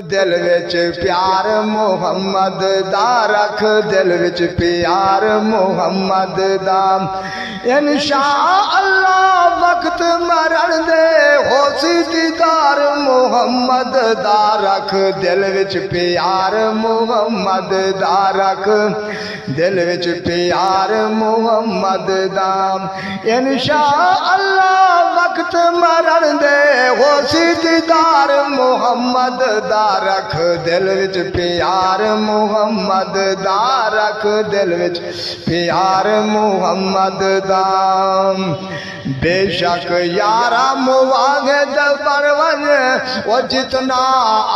दिल विच प्यार मुहम्मद दा रख, दिल विच प्यार मुहम्मद दा। इंशा अल्लाह वक्त मरण दे होसी दीदार मुहम्मद दा रख, दिल विच प्यार मुहम्मद दा रख, दिल विच प्यार मुहम्मद दा। इंशा अल्लाह वक्त मरण दे होसी दीदार मुहम्मद दा रख, दिल विच प्यार मुहम्मद दा रख, दिल विच प्यार मुहम्मद दा। बेशक यारा मुवाहिद बरवन वो जितना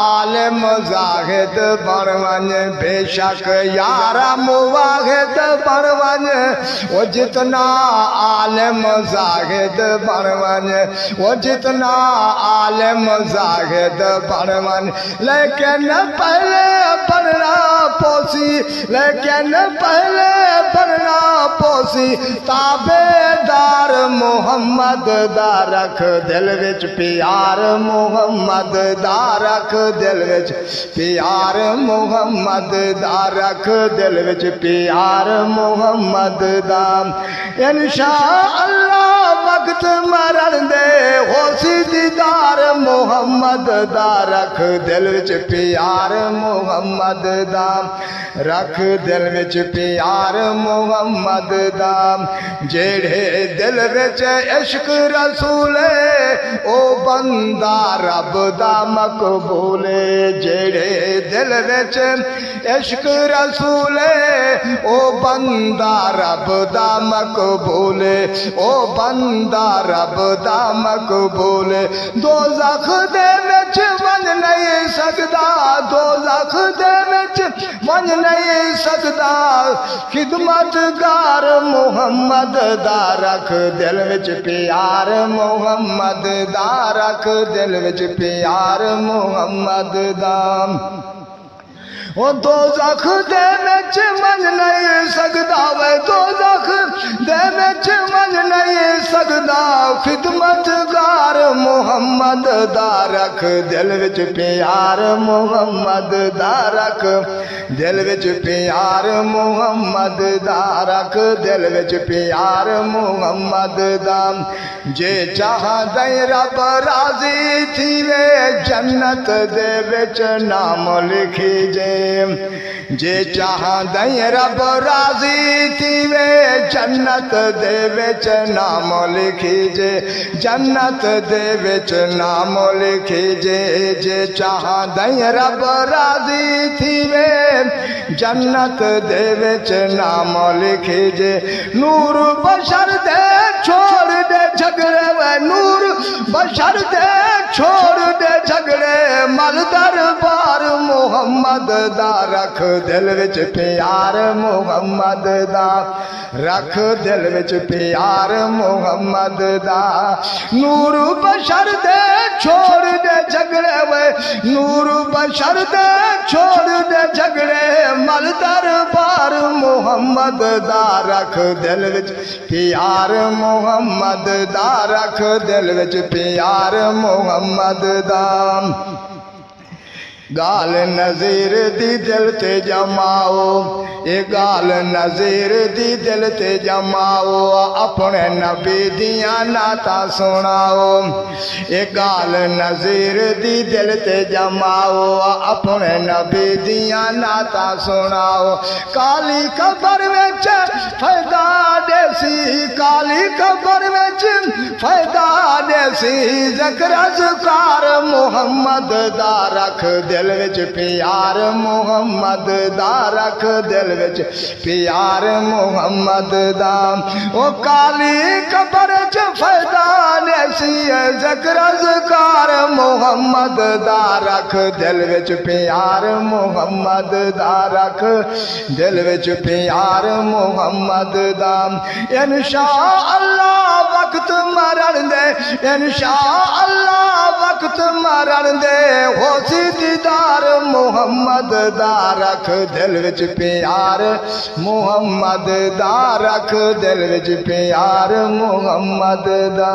आलिम जाहिद बरवन, बेशक यारा मुवाहिद बरवन वो जितना आलिम जाहिद बरवन, वो जितना आलिम जाहिद बरवन। लेकिन पहले बनना पोसी, लेकिन पहले बनना पोसी ताबेदार मुहम्मद दा रख, दिल विच प्यार मुहम्मद दा रख, दिल विच प्यार मुहम्मद दा रख, दिल विच प्यार मुहम्मद दा। इंशा अल्लाह वक्त मरण दे होसी दीदार मुहम्मद दा रख, दिल विच प्यार मुहम्मद दा रख, दिल विच प्यार मुहम्मद दा। जेड़े दिल विच इश्क रसूले ओ बंदा रब दा मकबूले, जेड़े दिल विच इश्क रसूले ओ बंदा रब दा मकबूले, ओ बंदा रब दा मकबूले। दोज़ख दे विच वन नहीं सकदा, दोज़ख दे विच वन नहीं सकदा, खिदमतगार मुहम्मद दा रख, दिल विच प्यार मुहम्मद दा रख, दिल विच प्यार मुहम्मद दा। वो दोज़ख दे विच मन नहीं सकदा, वे दोज़ख दे विच मन नहीं सकदा, खिदमतगार मुहम्मद दा रख, दिल विच प्यार मुहम्मद दा रख, दिल विच प्यार मुहम्मद दा रख, दिल विच प्यार मुहम्मद दा। जे चाहदे रब राज़ी थीवे जन्नत दे विच नाम लिखी जे, जे चाहदे रब राज़ी थीवे जन्नत दे विच नाम लिखी जे, जन्नत दे विच नाम लिखी जे, जे चाहदे रब राज़ी थीवे जन्नत दे विच नाम लिखी जे। नूर बशर दे छोड़ दे झगड़े, वे नूर बशर दे छोड़ दे झगड़े, मल दरबार मुहम्मद दा रख, दिल विच प्यार मुहम्मद दा रख, दिल विच प्यार मुहम्मद दा। नूर बशर दे छोड़ दे झगड़े, वे नूर बशर दे छोड़ दे झगड़े, मल दरबार मुहम्मद दा रख, दिल विच प्यार मुहम्मद दा रख, दिल विच प्यार मुहम्मद दा। गाल नज़ीर दी दिल ते जमाओ, ये गाल नज़ीर दी दिल ते जमाओ, अपने नबी दियां नाता सुनाओ। ये गाल नज़ीर दी दिल ते जमाओ, अपने नबी दियां नाता सुनाओ। काली कबर विच फायदा देसी, काली कबर विच फायदा देसी, ज़िक्र अज़कार मुहम्मद दा रख, दिल विच प्यार मुहम्मद दा रख, दिल विच प्यार मुहम्मद दा। ओ काली कबर च फायदा नैसी, ज़िक्र अज़कार मुहम्मद दा रख, दिल विच प्यार मुहम्मद दा रख, दिल विच प्यार मुहम्मद दा। इंशा अल्लाह वक्त मरण दे, इंशा अल्लाह वक्त मरण दे होसी दीदार मुहम्मद दा रख, दिल विच प्यार मुहम्मद दा रख, दिल विच प्यार मुहम्मद दा।